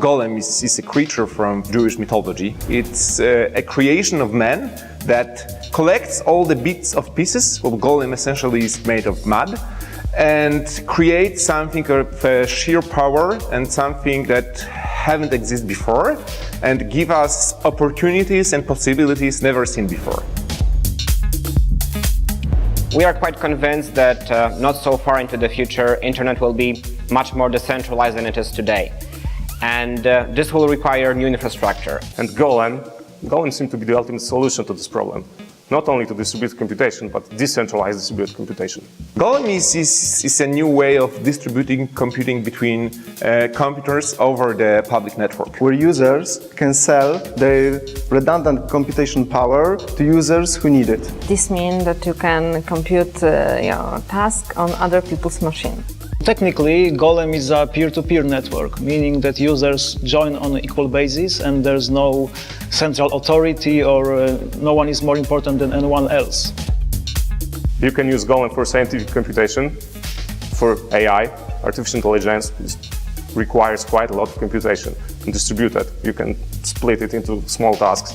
Golem is a creature from Jewish mythology. It's a creation of man that collects all the bits of pieces. Well, Golem essentially is made of mud, and creates something of sheer power and something that haven't existed before, and give us opportunities and possibilities never seen before. We are quite convinced that not so far into the future, internet will be much more decentralized than it is today. And this will require new infrastructure. And Golem seems to be the ultimate solution to this problem. Not only to distribute computation, but decentralized distributed computation. Golem is a new way of distributing computing between computers over the public network, where users can sell their redundant computation power to users who need it. This means that you can compute your task on other people's machine. Technically, Golem is a peer-to-peer network, meaning that users join on an equal basis and there's no central authority or no one is more important than anyone else. You can use Golem for scientific computation, for AI. Artificial intelligence requires quite a lot of computation and distributed. You can split it into small tasks.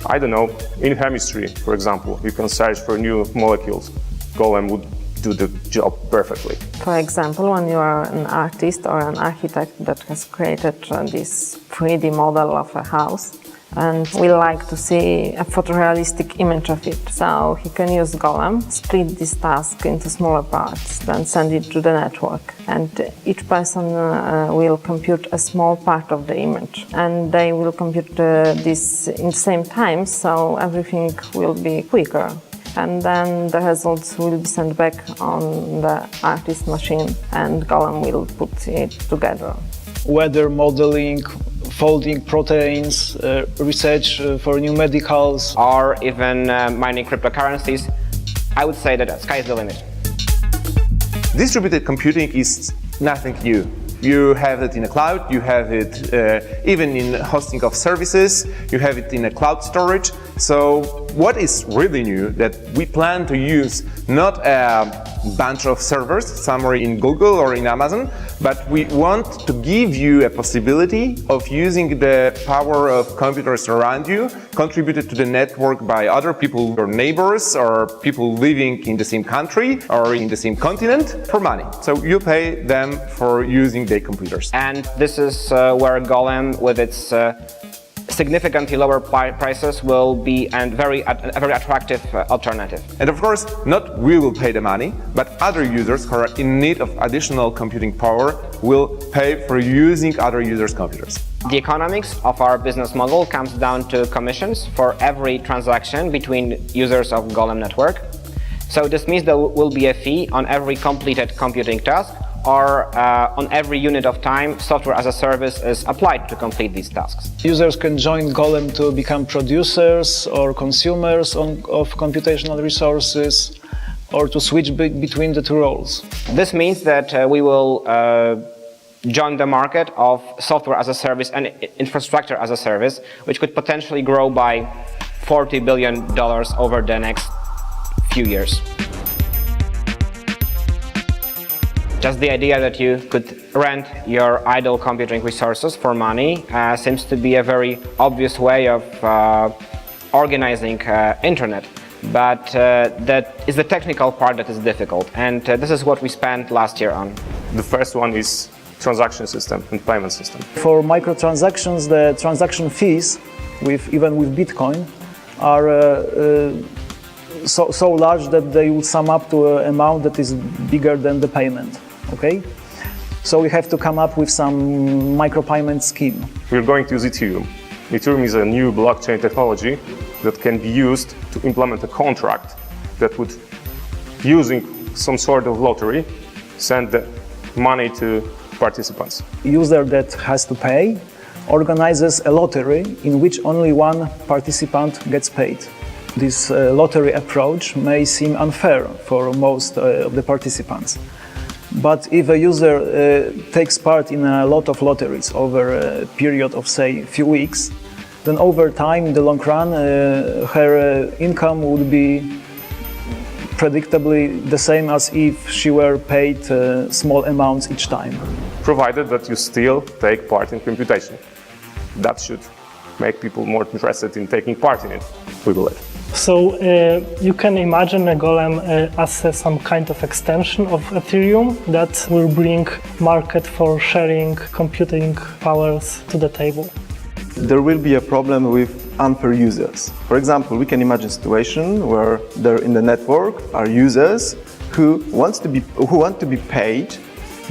I don't know, in chemistry, for example, you can search for new molecules. Golem would do the job perfectly. For example, when you are an artist or an architect that has created this 3D model of a house, and we like to see a photorealistic image of it. So he can use Golem, split this task into smaller parts, then send it to the network. And each person will compute a small part of the image. And they will compute this in the same time, so everything will be quicker. And then the results will be sent back on the artist machine, and Golem will put it together. Weather modeling, folding proteins, research for new medicals, or even mining cryptocurrencies. I would say that the sky is the limit. Distributed computing is nothing new. You have it in a cloud, you have it even in hosting of services, you have it in a cloud storage. So what is really new that we plan to use not a bunch of servers somewhere in Google or in Amazon, but we want to give you a possibility of using the power of computers around you, contributed to the network by other people, your neighbors or people living in the same country or in the same continent, for money. So you pay them for using their computers. And this is where Golem, with its significantly lower prices, will be a very attractive alternative. And of course, not we will pay the money, but other users who are in need of additional computing power will pay for using other users' computers. The economics of our business model comes down to commissions for every transaction between users of Golem network. So this means there will be a fee on every completed computing task, or on every unit of time software as a service is applied to complete these tasks. Users can join Golem to become producers or consumers of computational resources, or to switch between the two roles. This means that we will join the market of software as a service and infrastructure as a service, which could potentially grow by $40 billion over the next few years. Just the idea that you could rent your idle computing resources for money seems to be a very obvious way of organizing internet. But that is the technical part that is difficult, and this is what we spent last year on. The first one is transaction system and payment system. For microtransactions, the transaction fees, even with Bitcoin, are so large that they would sum up to an amount that is bigger than the payment. Okay? So we have to come up with some micropayment scheme. We're going to use Ethereum. Ethereum is a new blockchain technology that can be used to implement a contract that would, using some sort of lottery, send the money to participants. User that has to pay organizes a lottery in which only one participant gets paid. This lottery approach may seem unfair for most of the participants. But if a user takes part in a lot of lotteries over a period of, say, a few weeks, then over time, in the long run, her income would be predictably the same as if she were paid small amounts each time. Provided that you still take part in computation. That should make people more interested in taking part in it, we believe. So you can imagine a golem as some kind of extension of Ethereum that will bring market for sharing computing powers to the table. There will be a problem with unfair users. For example, we can imagine a situation where there in the network are users who want to be paid,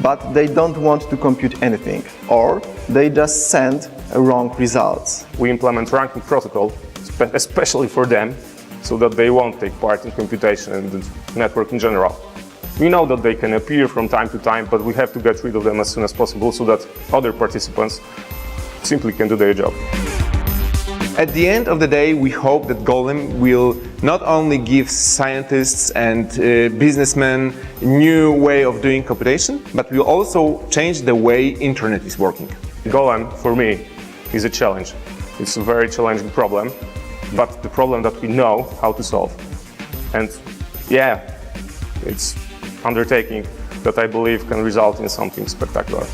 but they don't want to compute anything, or they just send wrong results. We implement ranking protocol, especially for them, so that they won't take part in computation and the network in general. We know that they can appear from time to time, but we have to get rid of them as soon as possible so that other participants simply can do their job. At the end of the day, we hope that Golem will not only give scientists and businessmen a new way of doing computation, but will also change the way internet is working. Golem, for me, is a challenge. It's a very challenging problem, but the problem that we know how to solve. And yeah, it's undertaking that I believe can result in something spectacular.